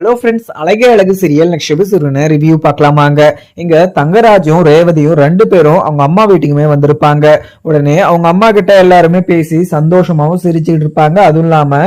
Hello friends, அழகே அழகு serial next எபிசோடுன்னு review பார்க்கலாமாங்க. இங்க தங்கராஜும் ரேவதியும் ரெண்டு பேரும் அவங்க அம்மா வீட்டுக்குமே வந்திருப்பாங்க. உடனே அவங்க அம்மா கிட்ட எல்லாருமே பேசி சந்தோஷமாவும் சிரிச்சுட்டு இருப்பாங்க. அதுவும் இல்லாம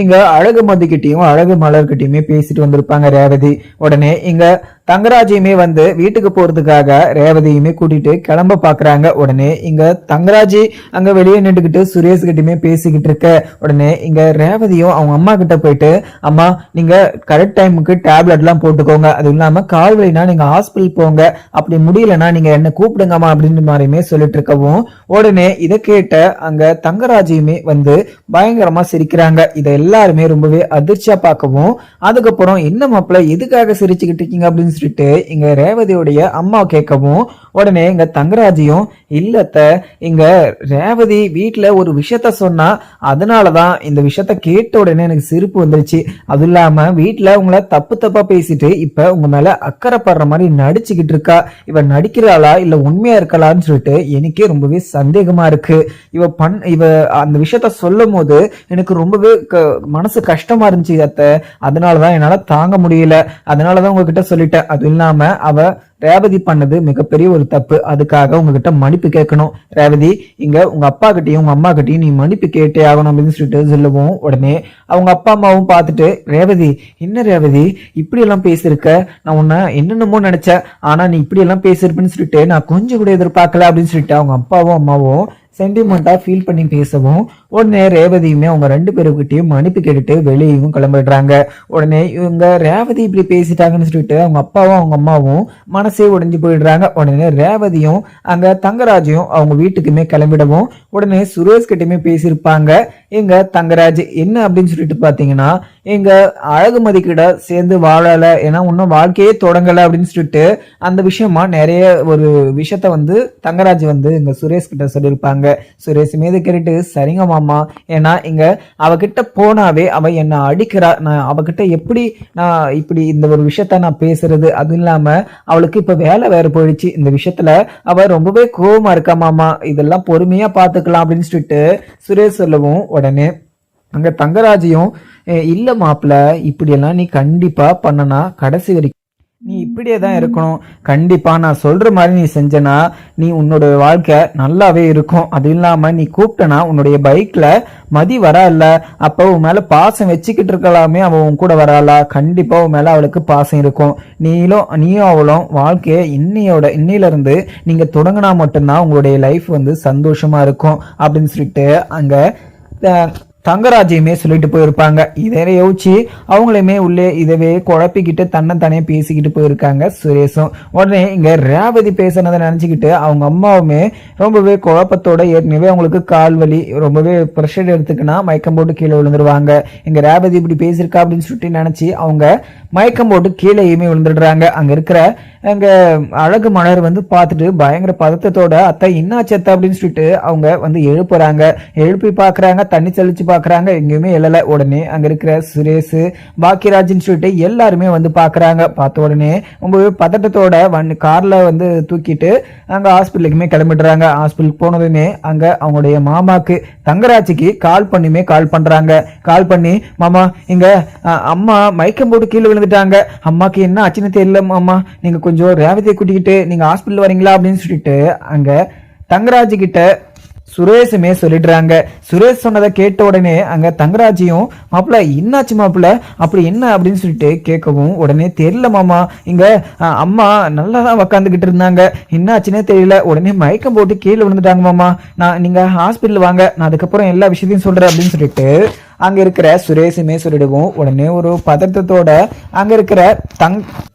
இங்க அழகு மதிக்கிட்டையும் அழகு மலர்கிட்டயுமே பேசிட்டு வந்திருப்பாங்க ரேவதி. உடனே இங்க தங்கராஜையுமே வந்து வீட்டுக்கு போறதுக்காக ரேவதியுமே கூட்டிட்டு கிளம்ப பாக்குறாங்க. உடனே இங்க தங்கராஜி அங்க வெளியே நின்றுகிட்டு சுரேஷ் கிட்டயுமே பேசிக்கிட்டு இருக்க. உடனே இங்க ரேவதியும் அவங்க அம்மா கிட்ட போயிட்டு, அம்மா நீங்க கரெக்ட் டைமுக்கு டேப்லெட் எல்லாம் போட்டுக்கோங்க, அது இல்லாம கால் வலினா நீங்க ஹாஸ்பிட்டல் போங்க, அப்படி முடியலன்னா நீங்க என்ன கூப்பிடுங்கம்மா அப்படின்ற மாதிரியுமே சொல்லிட்டு இருக்கவும், உடனே இதை கேட்ட அங்க தங்கராஜியுமே வந்து பயங்கரமா சிரிக்கிறாங்க. இதை எல்லாருமே ரொம்பவே அதிர்ச்சியா பார்க்கவும், அதுக்கப்புறம் என்ன மாப்பிள்ள எதுக்காக சிரிச்சுக்கிட்டு இருக்கீங்க அப்படின்னு சொல்லிட்டு இங்க ரேவதியோடைய அம்மா கேட்கவும், உடனே இங்க தங்கராஜியும் இல்லத்த இங்க ரேவதி வீட்டுல ஒரு விஷயத்த சொன்னா, அதனாலதான் இந்த விஷயத்த கேட்ட உடனே எனக்கு சிரிப்பு வந்துருச்சு. அது இல்லாம வீட்டுல உங்களை தப்பா பேசிட்டு இப்ப உங்க மேல அக்கறைப்படுற மாதிரி நடிச்சுக்கிட்டு இருக்கா. இவ நடிக்கிறாளா இல்ல உண்மையா இருக்கலாம்னு சொல்லிட்டு எனக்கே ரொம்பவே சந்தேகமா இருக்கு. இவ அந்த விஷயத்த சொல்லும் போது எனக்கு ரொம்பவே மனசு கஷ்டமா இருந்துச்சு அத்தை. அதனாலதான் என்னால தாங்க முடியல. அதனாலதான் உங்ககிட்ட சொல்லிட்டேன். அது இல்லாம அவ ரேவதி பண்ணது மிகப்பெரிய ஒரு தப்பு. அதுக்காக உங்ககிட்ட மன்னிப்பு கேட்கணும். ரேவதி இங்க உங்க அப்பா கிட்டையும் உங்க அம்மா கிட்டையும் நீ மன்னிப்பு கேட்டே ஆகணும் அப்படின்னு சொல்லிட்டு சொல்லுவோம். உடனே அவங்க அப்பா அம்மாவும் பார்த்துட்டு, ரேவதி என்ன ரேவதி இப்படி எல்லாம் பேசிருக்க, நான் உன்ன என்னென்னமோ நினைச்சேன், ஆனா நீ இப்படி எல்லாம் பேசிருப்பேன்னு சொல்லிட்டு நான் கொஞ்சம் கூட எதிர்பார்க்கல அப்படின்னு சொல்லிட்டு அவங்க அப்பாவும் அம்மாவும் சென்டிமெண்டா ஃபீல் பண்ணி பேசவும், உடனே ரேவதியுமே அவங்க ரெண்டு பேருக்கிட்டையும் மன்னிப்பு கேட்டுட்டு வெளியேயும் கிளம்பிடுறாங்க. உடனே இவங்க ரேவதி இப்படி பேசிட்டாங்கன்னு சொல்லிட்டு அவங்க அப்பாவும் அவங்க அம்மாவும் மனசே உடைஞ்சு போயிடுறாங்க. உடனே ரேவதியும் அங்க தங்கராஜையும் அவங்க வீட்டுக்குமே கிளம்பிடவும், உடனே சுரேஷ் கிட்டயுமே பேசியிருப்பாங்க. எங்க தங்கராஜ் என்ன அப்படின்னு சொல்லிட்டு பாத்தீங்கன்னா, எங்க அழகுமதி கிட்ட சேர்ந்து வாழல, ஏன்னா இன்னும் வாழ்க்கையே தொடங்கல அப்படின்னு சொல்லிட்டு அந்த விஷயமா நிறைய ஒரு விஷயத்த வந்து தங்கராஜ் வந்து இங்க சுரேஷ் கிட்ட சொல்லியிருப்பாங்க. சுரேஷ் மீது கேட்டு சரிங்க மாமா, ஏன்னா இங்க அவகிட்ட போனாவே அவ என்ன அடிக்கிறா, நான் அவகிட்ட எப்படி நான் இப்படி இந்த ஒரு விஷயத்த நான் பேசுறது, அதுவும் இல்லாம அவளுக்கு இப்ப வேலை வேற போயிடுச்சு, இந்த விஷயத்துல அவ ரொம்பவே கோவமா இருக்கா மாமா, இதெல்லாம் பொறுமையா பாத்துக்கலாம் அப்படின்னு சொல்லிட்டு சுரேஷ் சொல்லவும், உடனே அங்க தங்கராஜையும் இல்ல மாப்பிள்ள இப்படியெல்லாம் நீ கண்டிப்பா பண்ணனா கடைசி வரைக்கும் நீ இப்படியே தான் இருக்கணும், கண்டிப்பா நான் சொல்ற மாதிரி நீ செஞ்சனா நீ உன்னோட வாழ்க்கை நல்லாவே இருக்கும். அது இல்லாம நீ கூப்பிட்டனா உன்னுடைய பைக்ல மதி வரா இல்ல, அப்ப உன் மேல பாசம் வச்சுக்கிட்டு இருக்கலாமே, அவன் உன் கூட வராளா, கண்டிப்பா உன் மேல அவளுக்கு பாசம் இருக்கும். நீயும் அவளும் வாழ்க்கைய இன்னையில இருந்து நீங்க தொடங்கினா மட்டும்தான் உங்களுடைய லைஃப் வந்து சந்தோஷமா இருக்கும் அப்படின்னு சொல்லிட்டு அங்க தங்கராஜையுமே சொல்லிட்டு போயிருப்பாங்க. இதை யோசிச்சு அவங்களையுமே உள்ளே இதவே குழப்பிக்கிட்டு தன்னைத்தானே பேசிக்கிட்டு போயிருக்காங்க சுரேஷும். உடனே இங்க ரேவதி பேசினதை நினைச்சுக்கிட்டு அவங்க அம்மாவுமே ரொம்பவே குழப்பத்தோட, ஏற்கனவே அவங்களுக்கு கால் வலி ரொம்பவே ப்ரெஷர் எடுத்துக்கினா மயக்கம் போட்டு கீழே விழுந்துருவாங்க. இங்க ரேவதி இப்படி பேசியிருக்கா அப்படின்னு சொல்லிட்டு நினைச்சு அவங்க மயக்கம் போட்டு கீழேயுமே விழுந்துடுறாங்க. அங்க இருக்கிற அங்க அழகு மலர் வந்து பார்த்துட்டு பயங்கர பதத்தத்தோட அத்தை என்னாச்சு அத்தை அப்படின்னு சொல்லிட்டு அவங்க வந்து எழுப்புறாங்க. எழுப்பி பாக்குறாங்க, தண்ணி தெளிச்சு பாக்குறாங்க, எங்கேயுமே எழல. உடனே அங்க இருக்கிற சுரேஷ் பாக்கியராஜ்னு சொல்லிட்டு எல்லாருமே வந்து பாக்குறாங்க. பார்த்த உடனே ரொம்பவே பதட்டத்தோட கார்ல வந்து தூக்கிட்டு அங்க ஹாஸ்பிட்டலுக்குமே கிளம்பிடுறாங்க. ஹாஸ்பிட்டலுக்கு போனதுமே அங்க அவங்களுடைய மாமாக்கு தங்கராஜிக்கு கால் பண்றாங்க. கால் பண்ணி, மாமா இங்க அம்மா மயக்கம் போட்டு கீழே விழுந்துட்டாங்க, அம்மாக்கு என்ன ஆச்சுன்னு தெரியல மாமா, நீங்க கொஞ்சம் ரேவதியை கூட்டிக்கிட்டு நீங்க ஹாஸ்பிட்டல் வரீங்களா அப்படின்னு சொல்லிட்டு அங்க தங்கராஜ் கிட்ட சுரேஷுமே சொல்லிடுறாங்க. சுரேஷ் சொன்னதை கேட்ட உடனே அங்க தங்கராஜியும், மாப்பிள்ள என்னாச்சு மாப்பிள்ள அப்படி என்ன அப்படின்னு சொல்லிட்டு கேட்கவும், உடனே தெரியல மாமா, இங்க அம்மா நல்லா தான் உக்காந்துக்கிட்டு இருந்தாங்க, என்னாச்சுன்னே தெரியல, உடனே மயக்கம் போட்டு கீழே விழுந்துட்டாங்க மாமா, நீங்க ஹாஸ்பிட்டல் வாங்க, நான் அதுக்கப்புறம் எல்லா விஷயத்தையும் சொல்றேன் அப்படின்னு சொல்லிட்டு அங்க இருக்கிற சுரேஷுமே சொல்லிடுவோம். உடனே ஒரு பதட்டத்தோட அங்க இருக்கிற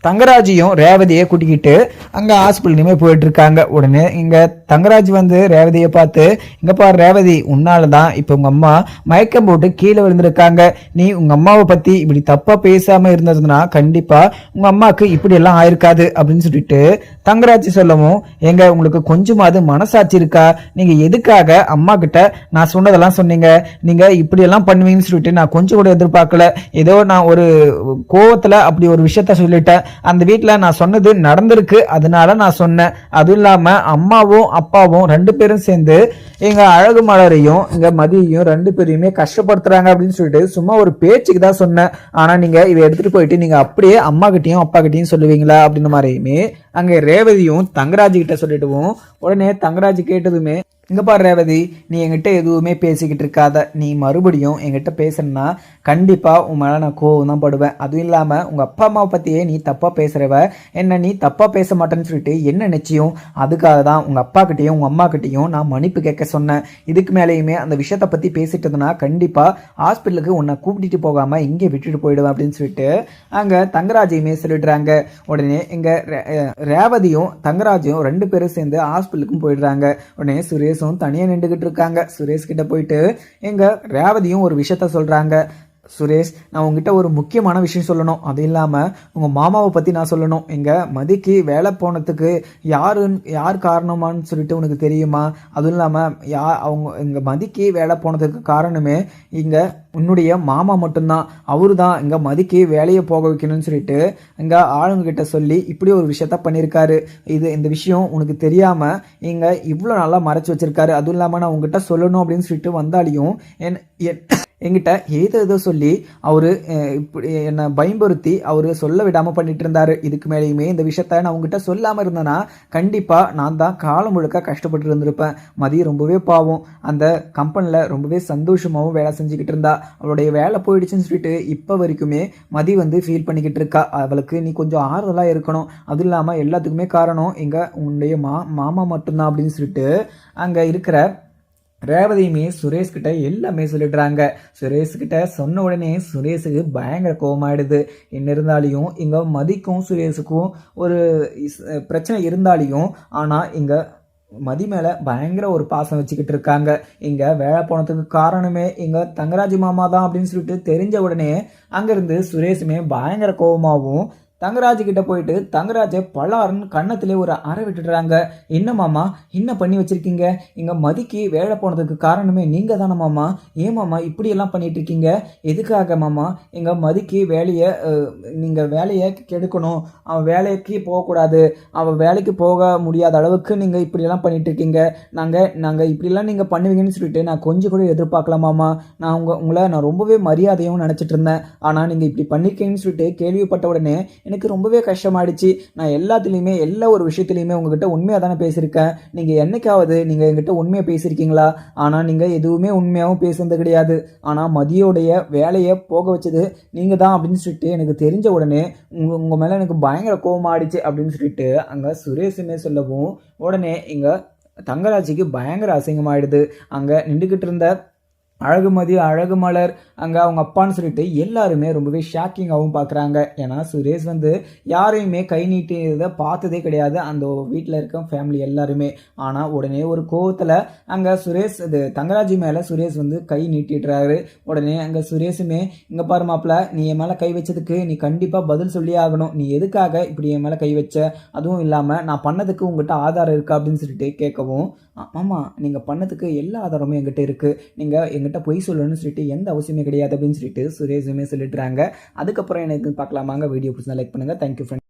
தங்கராஜையும் ரேவதியை கூட்டிக்கிட்டு அங்க ஹாஸ்பிட்டலுமே போயிட்டு இருக்காங்க. உடனே இங்க தங்கராஜ் வந்து ரேவதியை பார்த்து, இங்க பாரு ரேவதி, உன்னாலதான் இப்ப உங்க அம்மா மயக்கம் போட்டு கீழே விழுந்திருக்காங்க, நீ உங்க அம்மாவை பத்தி இப்படி தப்பா பேசாம இருந்ததுன்னா கண்டிப்பா உங்க அம்மாவுக்கு இப்படி எல்லாம் ஆயிருக்காது அப்படின்னு சொல்லிட்டு தங்கராஜ் சொல்லவும், எங்க உங்களுக்கு கொஞ்சமாவது மனசாட்சி இருக்கா, நீங்க எதுக்காக அம்மா கிட்ட நான் சொன்னதெல்லாம் சொன்னீங்க, நீங்க இப்படி எல்லாம் பண்ணுவீங்க பண்ணுவீங்கன்னு சொல்லிட்டு நான் கொஞ்சம் கூட எதிர்பார்க்கல. ஏதோ நான் ஒரு கோவத்துல அப்படி ஒரு விஷயத்த சொல்லிட்டேன். அந்த வீட்டுல நான் சொன்னது நடந்திருக்கு, அதனால நான் சொன்னேன். அதுவும் இல்லாம அம்மாவும் அப்பாவும் 2 பேரும் சேர்ந்து எங்க அழகு மலரையும் எங்க மதியையும் 2 பேரையுமே கஷ்டப்படுத்துறாங்க அப்படின்னு சொல்லிட்டு சும்மா ஒரு பேச்சுக்கு தான் சொன்னேன். ஆனா நீங்க இதை எடுத்துட்டு போயிட்டு நீங்க அப்படியே அம்மா கிட்டயும் அப்பா கிட்டயும் சொல்லுவீங்களா அப்படின்னு மாதிரியுமே அங்க ரேவதியும் தங்கராஜ் கிட்ட சொல்லிட்டுவும் உடனே தங்கராஜ் கேட்டதுமே, இங்க பாரு ரேவதி, நீ என்கிட்ட எதுவுமே பேசிக்கிட்டு இருக்காத. நீ மறுபடியும் என்கிட்ட பேசுனா கண்டிப்பா உன் மேல நான் கோவம் தான் படுவேன். அதுவும் இல்லாம உங்க அப்பா அம்மாவை பத்தியே நீ தப்பா பேசுறவ, என்ன நீ தப்பா பேச மாட்டேன்னு சொல்லிட்டு என்ன நிச்சயம்? அதுக்காக தான் உங்க அப்பா கிட்டையும் உங்க அம்மா கிட்டையும் நான் மன்னிப்பு கேட்க சொன்னேன். இதுக்கு மேலேயுமே அந்த விஷயத்த பத்தி பேசிட்டதுன்னா கண்டிப்பா ஹாஸ்பிட்டலுக்கு உன்னை கூப்பிட்டு போகாம இங்கே விட்டுட்டு போயிடுவேன் அப்படின்னு சொல்லிட்டு அங்க தங்கராஜையுமே சொல்லிடுறாங்க. உடனே எங்க ரேவதியும் தங்கராஜையும் 2 பேரும் சேர்ந்து ஹாஸ்பிட்டலுக்கும் போயிடுறாங்க. உடனே சுரேஷும் தனியா நின்றுகிட்டு இருக்காங்க. சுரேஷ் கிட்ட போயிட்டு எங்க ரேவதியும் ஒரு விஷயத்த சொல்றாங்க. சுரேஷ், நான் உங்ககிட்ட ஒரு முக்கியமான விஷயம் சொல்லணும். அது இல்லாமல் உங்கள் மாமாவை பற்றி நான் சொல்லணும். எங்கள் மதிக்கு வேலை போனதுக்கு யார் காரணமானு சொல்லிட்டு உனக்கு தெரியுமா? அதுவும் இல்லாமல் அவங்க எங்கள் மதிக்கு வேலை போனதுக்கு காரணமே இங்கே உன்னுடைய மாமா மட்டும்தான். அவரு தான் இங்கே மதிக்கு வேலையை போக வைக்கணும்னு சொல்லிட்டு இங்கே ஆளுங்கக்கிட்ட சொல்லி இப்படி ஒரு விஷயத்த பண்ணியிருக்காரு. இந்த விஷயம் உனக்கு தெரியாமல் இங்கே இவ்வளோ நல்லா மறைச்சி வச்சிருக்காரு. அதுவும் இல்லாமல் நான் உங்ககிட்ட சொல்லணும் அப்படின்னு சொல்லிட்டு வந்தாலையும் என்கிட்ட ஏதோ சொல்லி அவரு இப்படி என்னை பயம்படுத்தி அவரு சொல்ல விடாமல் பண்ணிட்டு இருந்தாரு. இதுக்கு மேலேயுமே இந்த விஷயத்த நான் உங்ககிட்ட சொல்லாமல் இருந்தேன்னா கண்டிப்பாக நான் தான் காலம் முழுக்க கஷ்டப்பட்டு இருந்திருப்பேன். மதி ரொம்பவே பாவம். அந்த கம்பெனியில் ரொம்பவே சந்தோஷமாகவும் வேலை செஞ்சுக்கிட்டு இருந்தா. அவளுடைய வேலை போயிடுச்சுன்னு சொல்லிட்டு இப்போ வரைக்குமே மதி ஃபீல் பண்ணிக்கிட்டு இருக்கா. அவளுக்கு நீ கொஞ்சம் ஆறுதலாக இருக்கணும். அதுவும் இல்லாமல் எல்லாத்துக்குமே காரணம் உன்னுடைய மாமா மட்டும்தான் அப்படின்னு சொல்லிட்டு அங்கே இருக்கிற ரேவதியுமே சுரேஷ் கிட்ட எல்லாமே சொல்லிடுறாங்க. சுரேஷ் கிட்ட சொன்ன உடனே சுரேஷுக்கு பயங்கர கோபமாயிடுது. என்ன இருந்தாலையும் இங்க மதிக்கும் சுரேஷுக்கும் ஒரு பிரச்சனை இருந்தாலையும் ஆனா இங்க மதி மேல பயங்கர ஒரு பாசம் வச்சுக்கிட்டு இருக்காங்க. இங்க வேலை போனதுக்கு காரணமே இங்க தங்கராஜ் மாமா தான் அப்படின்னு சொல்லிட்டு தெரிஞ்ச உடனே அங்கிருந்து சுரேஷுமே பயங்கர கோபமாகவும் தங்கராஜ் கிட்ட போயிட்டு தங்கராஜை பலாருன்னு கன்னத்திலே ஒரு அறை விட்டுடுறாங்க. என்ன மாமா என்ன பண்ணி வச்சிருக்கீங்க? இங்க மதிக்கு வேலை போனதுக்கு காரணமே நீங்க தானே மாமா. ஏன் மாமா இப்படி எல்லாம் பண்ணிட்டு இருக்கீங்க? எதுக்காக மாமா எங்க மதிக்கு நீங்க வேலையை கெடுக்கணும், அவன் வேலைக்கு போகக்கூடாது, அவன் வேலைக்கு போக முடியாத அளவுக்கு நீங்க இப்படி எல்லாம் பண்ணிட்டு இருக்கீங்க. நாங்க இப்படிலாம் நீங்க பண்ணுவீங்கன்னு சொல்லிட்டு நான் கொஞ்சம் கூட எதிர்பார்க்கல மாமா. நான் உங்களை நான் ரொம்பவே மரியாதையும் நினைச்சிட்டு இருந்தேன். ஆனா நீங்க இப்படி பண்ணிருக்கீங்கன்னு சொல்லிட்டு கேள்விப்பட்ட உடனே எனக்கு ரொம்பவே கஷ்டமாயிடுச்சு. நான் எல்லாத்துலேயுமே எல்லா ஒரு விஷயத்துலையுமே உங்ககிட்ட உண்மையாக தானே பேசியிருக்கேன். நீங்கள் என்னைக்காவது நீங்கள் எங்கிட்ட உண்மையாக பேசியிருக்கீங்களா? ஆனால் நீங்கள் எதுவுமே உண்மையாகவும் பேசுறது கிடையாது. ஆனால் மதியோடைய வேலையை போக வச்சது நீங்கள் தான் அப்படின்னு சொல்லிட்டு எனக்கு தெரிஞ்ச உடனே உங்கள் மேலே எனக்கு பயங்கர கோபமாயிடுச்சு அப்படின்னு சொல்லிட்டு அங்கே சுரேஷுமே சொல்லவும் உடனே இங்கே தங்கராஜிக்கு பயங்கர அசிங்கமாயிடுது. அங்கே நின்றுக்கிட்டு இருந்த அழகுமதி அழகுமலர் அங்கே அவங்க அப்பான்னு சொல்லிட்டு எல்லாருமே ரொம்பவே ஷாக்கிங்காகவும் பார்க்குறாங்க. ஏன்னா சுரேஷ் யாரையுமே கை நீட்டியதை பார்த்ததே கிடையாது அந்த வீட்டில் இருக்க ஃபேமிலி எல்லாருமே. ஆனால் உடனே ஒரு கோவத்தில் அங்கே சுரேஷ் தங்கராஜி மேலே சுரேஷ் கை நீட்டிடுறாரு. உடனே அங்கே சுரேஷுமே, இங்கே பாரு மாப்பிள்ள, நீ என் மேலே கை வச்சதுக்கு நீ கண்டிப்பாக பதில் சொல்லி ஆகணும். நீ எதுக்காக இப்படி என் மேலே கை வச்ச? அதுவும் இல்லாமல் நான் பண்ணதுக்கு உங்ககிட்ட ஆதாரம் இருக்கா அப்படின்னு சொல்லிட்டு கேட்கவும், ஆமாம் நீங்கள் பண்ணதுக்கு எல்லா ஆதாரமும் எங்கிட்ட இருக்குது, நீங்கள் எங்கிட்ட பொய் சொல்லணும்னு சொல்லிட்டு எந்த அவசியமே கிடையாது அப்படின்னு சொல்லிட்டு சுரேஷுமே சொல்லிடுறாங்க. அதுக்கப்புறம் எனக்கு பார்க்கலாமாங்க. வீடியோ பிடிச்சா லைக் பண்ணுங்கள். Thank you friend.